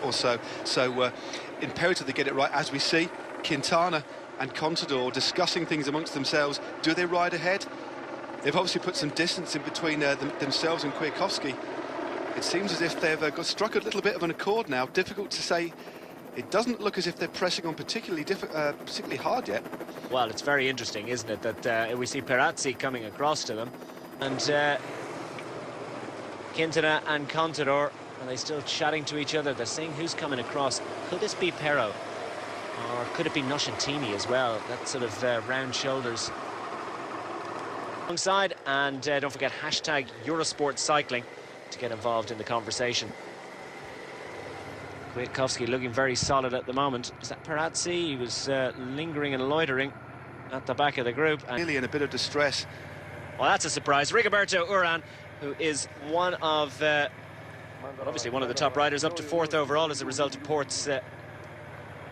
or so. So imperative to get it right, as we see Quintana and Contador discussing things amongst themselves. Do they ride ahead? They've obviously put some distance in between themselves and Kwiatkowski. It seems as if they've got struck a little bit of an accord now. Difficult to say. It doesn't look as if they're pressing on particularly hard yet. Well, it's very interesting, isn't it, that we see Perazzi coming across to them, and Quintana and Contador, are they still chatting to each other? They're saying who's coming across. Could this be Pero? Or could it be Noscentini as well? That sort of round shoulders. Alongside, and don't forget hashtag Eurosport Cycling to get involved in the conversation. Kwiatkowski looking very solid at the moment. Is that Perazzi? He was lingering and loitering at the back of the group. And really in a bit of distress. Well, that's a surprise. Rigoberto Urán, who is one of, obviously one of the top riders, up to 4th overall as a result of Port's.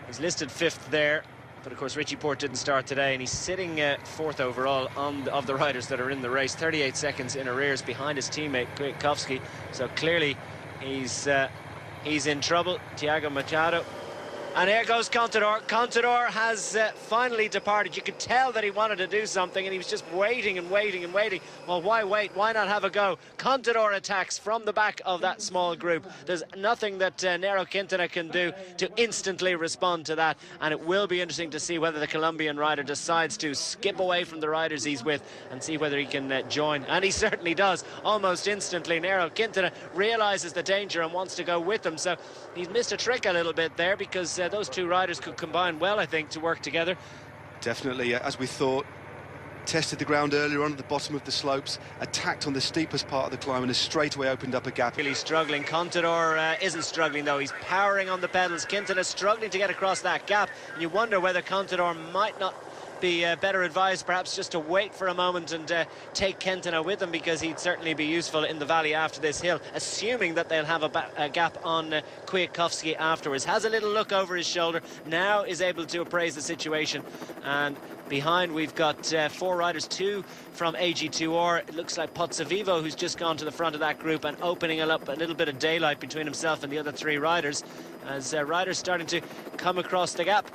He's listed 5th there, but of course Richie Porte didn't start today, and he's sitting 4th overall of the riders that are in the race, 38 seconds in arrears behind his teammate Kwiatkowski. So clearly he's in trouble. Thiago Machado. And here goes Contador. Contador has finally departed. You could tell that he wanted to do something, and he was just waiting and waiting and waiting. Well, why wait? Why not have a go? Contador attacks from the back of that small group. There's nothing that Nairo Quintana can do to instantly respond to that, and it will be interesting to see whether the Colombian rider decides to skip away from the riders he's with and see whether he can join. And he certainly does, almost instantly. Nairo Quintana realises the danger and wants to go with them, so he's missed a trick a little bit there, because those two riders could combine well, I think, to work together. Definitely, as we thought. Tested the ground earlier on at the bottom of the slopes, attacked on the steepest part of the climb, and has straight away opened up a gap. Really struggling. Contador isn't struggling, though. He's powering on the pedals. Quintana struggling to get across that gap, and you wonder whether Contador might not be better advised perhaps just to wait for a moment and take Quintana with him, because he'd certainly be useful in the valley after this hill, assuming that they'll have a gap on Kwiatkowski afterwards. Has a little look over his shoulder, now is able to appraise the situation, and behind we've got 4 riders, 2 from AG2R. It looks like Pozzovivo, who's just gone to the front of that group and opening up a little bit of daylight between himself and the other 3 riders, as riders starting to come across the gap.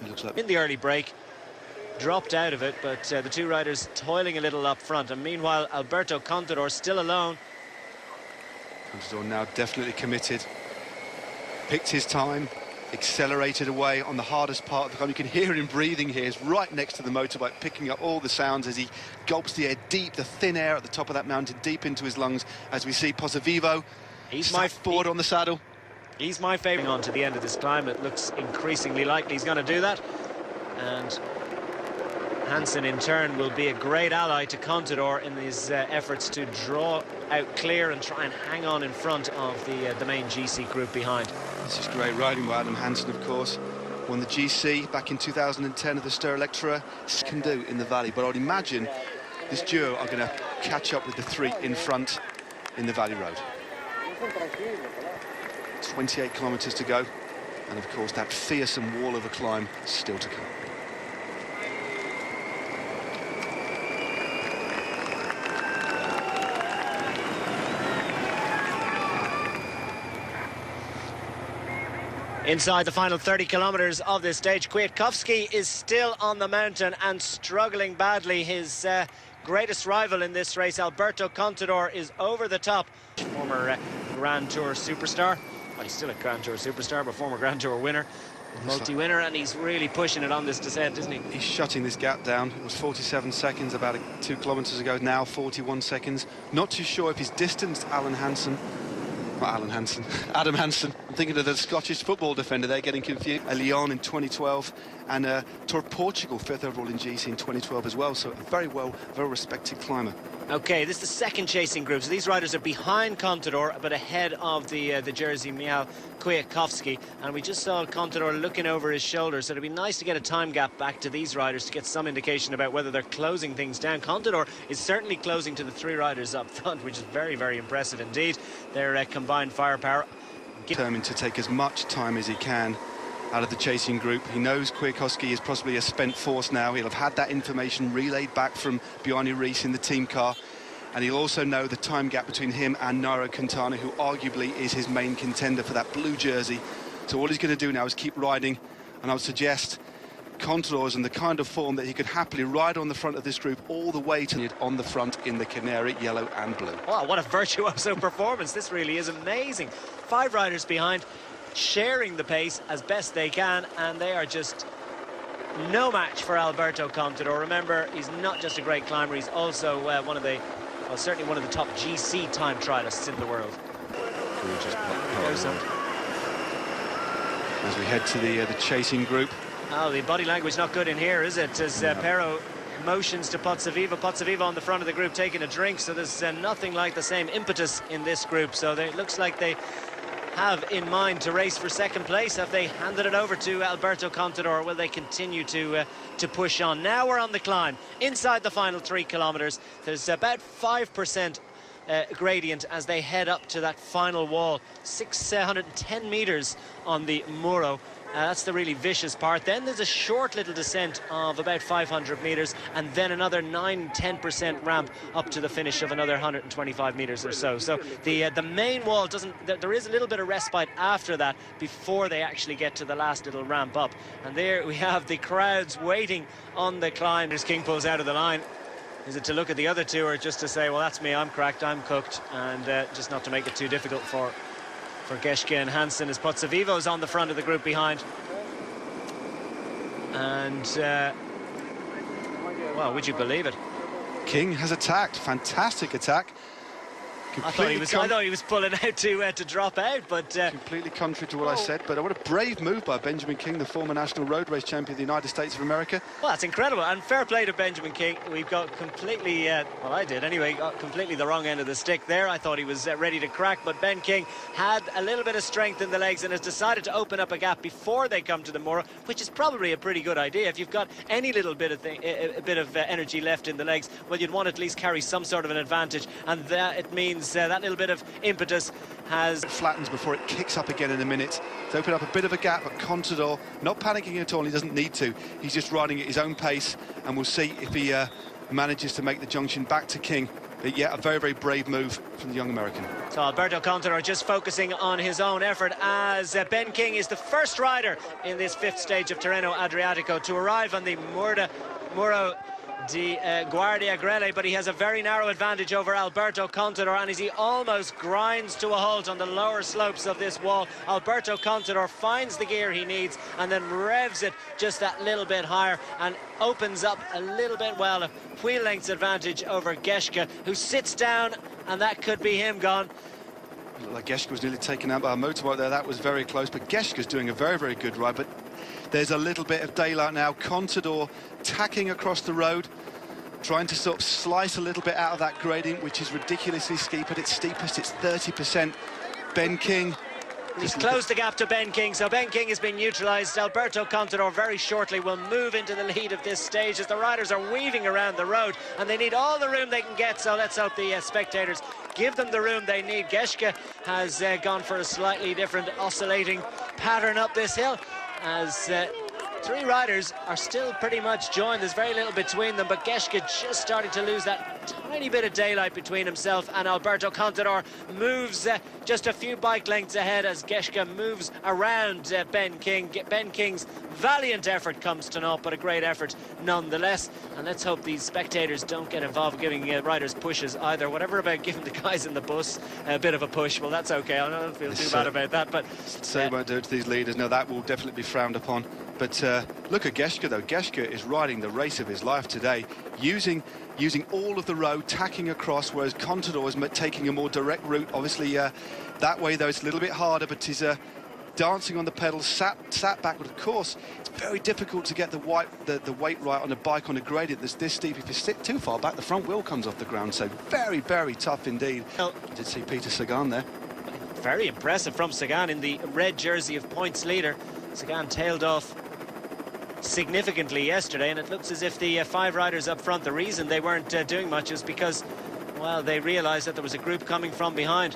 It looks like in the early break, dropped out of it, but the 2 riders toiling a little up front, and meanwhile Alberto Contador still alone. Contador now definitely committed, picked his time, accelerated away on the hardest part of the climb. You can hear him breathing here. He's right next to the motorbike, picking up all the sounds as he gulps the air deep, the thin air at the top of that mountain, deep into his lungs, as we see Pozzovivo forward on the saddle. He's my favourite on to the end of this climb. It looks increasingly likely he's going to do that, and Hansen in turn will be a great ally to Contador in his efforts to draw out clear and try and hang on in front of the main GC group behind. This is great riding by Adam Hansen, of course. Won the GC back in 2010 at the Ster Electra. This can do in the valley, but I'd imagine this duo are going to catch up with the 3 in front in the Valley Road. 28 kilometres to go, and of course that fearsome wall of a climb still to come. Inside the final 30 kilometres of this stage, Kwiatkowski is still on the mountain and struggling badly. His greatest rival in this race, Alberto Contador, is over the top. Former Grand Tour superstar. Well, he's still a Grand Tour superstar, but former Grand Tour winner. Multi-winner, and he's really pushing it on this descent, isn't he? He's shutting this gap down. It was 47 seconds about 2 kilometres ago, now 41 seconds. Not too sure if he's distanced Adam Hansen. I'm thinking of the Scottish football defender. They're getting confused. A Lyon in 2012, and Tour of Portugal 5th overall in GC in 2012 as well. So a very respected climber. Okay, this is the second chasing group. So these riders are behind Contador, but ahead of the Jersey Michał Kwiatkowski. And we just saw Contador looking over his shoulder. So it'd be nice to get a time gap back to these riders to get some indication about whether they're closing things down. Contador is certainly closing to the 3 riders up front, which is very impressive indeed. Their combined firepower. Determined to take as much time as he can out of the chasing group. He knows Kwiatkowski is possibly a spent force now. He'll have had that information relayed back from Bjarne Riis in the team car, and he'll also know the time gap between him and Nairo Quintana, who arguably is his main contender for that blue jersey. So all he's going to do now is keep riding, and I would suggest Contador is in the kind of form that he could happily ride on the front of this group all the way to on the front in the Canary, yellow and blue. Wow, what a virtuoso performance. This really is amazing. 5 riders behind, sharing the pace as best they can, and they are just no match for Alberto Contador. Remember, he's not just a great climber, he's also one of the, well, certainly one of the top GC time trialists in the world. As we head to the chasing group. Oh, the body language not good in here, is it? As Pero motions to Pozzovivo. Pozzovivo on the front of the group taking a drink, so there's nothing like the same impetus in this group. So it looks like they have in mind to race for second place. Have they handed it over to Alberto Contador, or will they continue to push on? Now we're on the climb, inside the final 3 kilometres. There's about 5% gradient as they head up to that final wall, 610 metres on the Muro. That's the really vicious part. Then there's a short little descent of about 500 metres, and then another 9-10% ramp up to the finish of another 125 metres or so. So the main wall doesn't, there is a little bit of respite after that before they actually get to the last little ramp up. And there we have the crowds waiting on the climb. As King pulls out of the line. Is it to look at the other two, or just to say, well, that's me, I'm cracked, I'm cooked, and just not to make it too difficult for Geschke and Hansen, as Pozzovivo's on the front of the group behind. And, well, would you believe it? King has attacked. Fantastic attack. I thought he was pulling out to drop out, but completely contrary to what I said. But what a brave move by Benjamin King, the former national road race champion of the United States of America. Well, that's incredible, and fair play to Benjamin King. We've got completely, well, I did anyway, got completely the wrong end of the stick there. I thought he was ready to crack, but Ben King had a little bit of strength in the legs and has decided to open up a gap before they come to the Muro, which is probably a pretty good idea. If you've got any little bit of a bit of energy left in the legs, well, you'd want to at least carry some sort of an advantage, and that it means that little bit of impetus has flattens before it kicks up again in a minute to open up a bit of a gap. But Contador not panicking at all. He doesn't need to. He's just riding at his own pace, and we'll see if he manages to make the junction back to King. But yeah, a very, very brave move from the young American. So Alberto Contador just focusing on his own effort, as Ben King is the first rider in this 5th stage of Tirreno Adriatico to arrive on the Muro di Guardia Grelle, but he has a very narrow advantage over Alberto Contador, and as he almost grinds to a halt on the lower slopes of this wall, Alberto Contador finds the gear he needs and then revs it just that little bit higher and opens up a little bit, well, a wheel length's advantage over Geschke, who sits down, and that could be him gone. Looked like Geschke was nearly taken out by a motorbike there. That was very close, but Geschke's doing a very, very good ride. But there's a little bit of daylight now. Contador tacking across the road, trying to sort of slice a little bit out of that gradient, which is ridiculously steep. At its steepest, it's 30%. Ben King. He's closed the gap to Ben King, so Ben King has been neutralised. Alberto Contador very shortly will move into the lead of this stage as the riders are weaving around the road, and they need all the room they can get, so let's hope the spectators give them the room they need. Geschke has gone for a slightly different oscillating pattern up this hill, as 3 riders are still pretty much joined. There's very little between them, but Geschke just starting to lose that tiny bit of daylight between himself and Alberto Contador. Moves just a few bike lengths ahead as Geschke moves around Ben King. Ben King's valiant effort comes to naught, but a great effort nonetheless. And let's hope these spectators don't get involved giving riders pushes either. Whatever about giving the guys in the bus a bit of a push, well, that's okay. I don't feel too bad about that, but say won't do it to these leaders. No, that will definitely be frowned upon. But look at Geschke, though. Geschke is riding the race of his life today, using all of the road, tacking across, whereas Contador is taking a more direct route. Obviously, that way, though, it's a little bit harder, but he's dancing on the pedals, sat backward. Of course, it's very difficult to get the weight right on a bike on a gradient that's this steep. If you sit too far back, the front wheel comes off the ground, so very, very tough indeed. I did see Peter Sagan there. Very impressive from Sagan in the red jersey of points leader. Sagan tailed off significantly yesterday, and it looks as if the 5 riders up front, the reason they weren't doing much is because, well, they realized that there was a group coming from behind.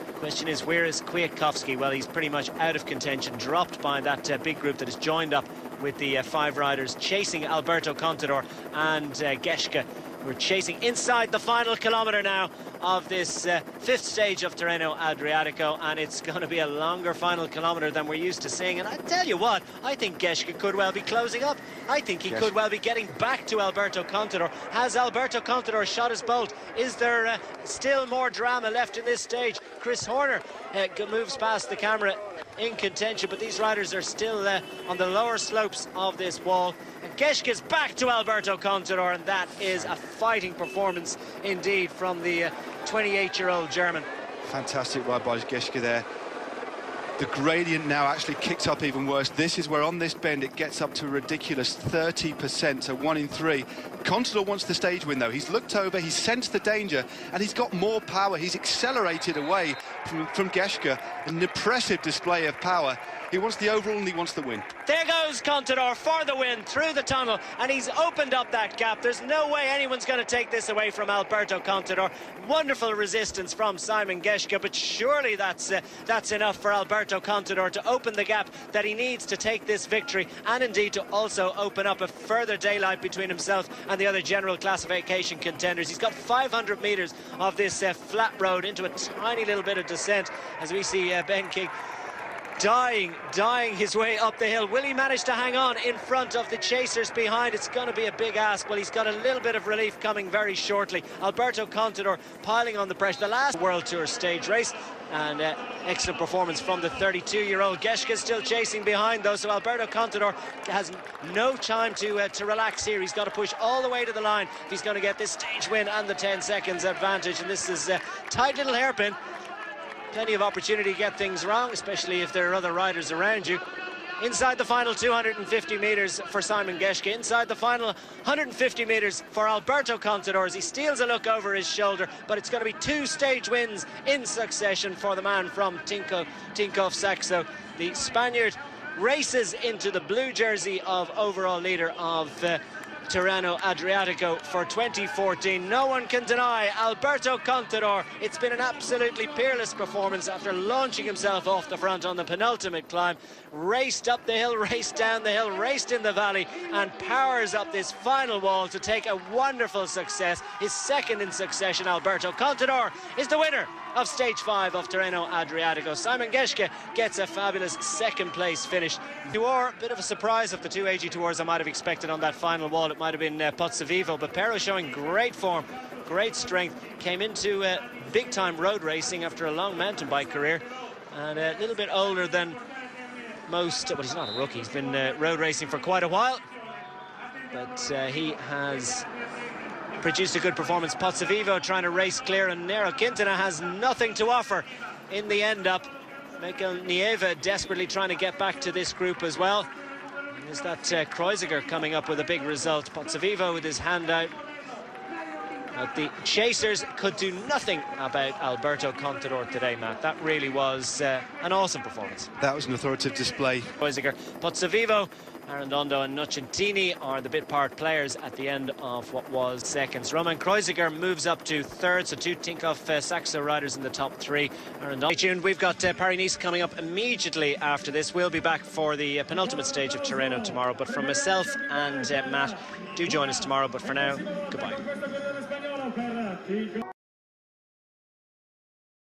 The question is, where is Kwiatkowski? Well, he's pretty much out of contention, dropped by that big group that is joined up with the 5 riders chasing Alberto Contador and Geschke We're chasing inside the final kilometre now of this fifth stage of Tirreno Adriatico, and it's going to be a longer final kilometre than we're used to seeing. And I tell you what, I think Geschke could well be closing up. I think he could well be getting back to Alberto Contador. Has Alberto Contador shot his bolt? Is there still more drama left in this stage? Chris Horner moves past the camera in contention, but these riders are still on the lower slopes of this wall. And Geschke's back to Alberto Contador, and that is a fighting performance indeed from the 28-year-old German. Fantastic ride by Geschke there. The gradient now actually kicks up even worse. This is where on this bend it gets up to a ridiculous 30%, so 1 in 3. Contador wants the stage win though. He's looked over, he's sensed the danger, and he's got more power. He's accelerated away from Geschke. An impressive display of power. He wants the overall and he wants the win. There goes Contador for the win through the tunnel, and he's opened up that gap. There's no way anyone's going to take this away from Alberto Contador. Wonderful resistance from Simon Geschke, but surely that's enough for Alberto Contador to open the gap that he needs to take this victory, and indeed to also open up a further daylight between himself and the other general classification contenders. He's got 500 metres of this flat road into a tiny little bit of descent as we see Ben King dying his way up the hill. Will he manage to hang on in front of the chasers behind? It's going to be a big ask. Well, he's got a little bit of relief coming very shortly. Alberto Contador piling on the pressure. The last World Tour stage race, and excellent performance from the 32-year-old. Geschke still chasing behind though, so Alberto Contador has no time to relax here. He's got to push all the way to the line if he's going to get this stage win and the 10 seconds advantage. And this is a tight little hairpin. Plenty of opportunity to get things wrong, especially if there are other riders around you. Inside the final 250 metres for Simon Geschke. Inside the final 150 metres for Alberto Contador as he steals a look over his shoulder. But it's going to be 2 stage wins in succession for the man from Tinkoff Saxo. The Spaniard races into the blue jersey of overall leader of Tirreno Adriatico for 2014. No one can deny Alberto Contador. It's been an absolutely peerless performance after launching himself off the front on the penultimate climb. Raced up the hill, raced down the hill, raced in the valley, and powers up this final wall to take a wonderful success. His second in succession. Alberto Contador is the winner of stage 5 of Tirreno Adriatico. Simon Geschke gets a fabulous second place finish. You are a bit of a surprise of the 2 AG2Rs I might have expected on that final wall. It might have been Pozzovivo, but Pero showing great form, great strength. Came into big time road racing after a long mountain bike career, and a little bit older than most. Well, he's not a rookie, he's been road racing for quite a while, but he has produced a good performance. Pozzovivo trying to race clear, and Nero Quintana has nothing to offer in the end up. Mikel Nieva desperately trying to get back to this group as well. There's that Kreuziger coming up with a big result. Pozzovivo with his hand out. But the chasers could do nothing about Alberto Contador today, Matt. That really was an awesome performance. That was an authoritative display. Kreuziger, Pozzovivo, Arredondo and Nocentini are the bit part players at the end of what was seconds. Roman Kreuziger moves up to third, so 2 Tinkoff Saxo riders in the top 3. Stay tuned, we've got Paris-Nice coming up immediately after this. We'll be back for the penultimate stage of Tirreno tomorrow, but from myself and Matt, do join us tomorrow, but for now, goodbye.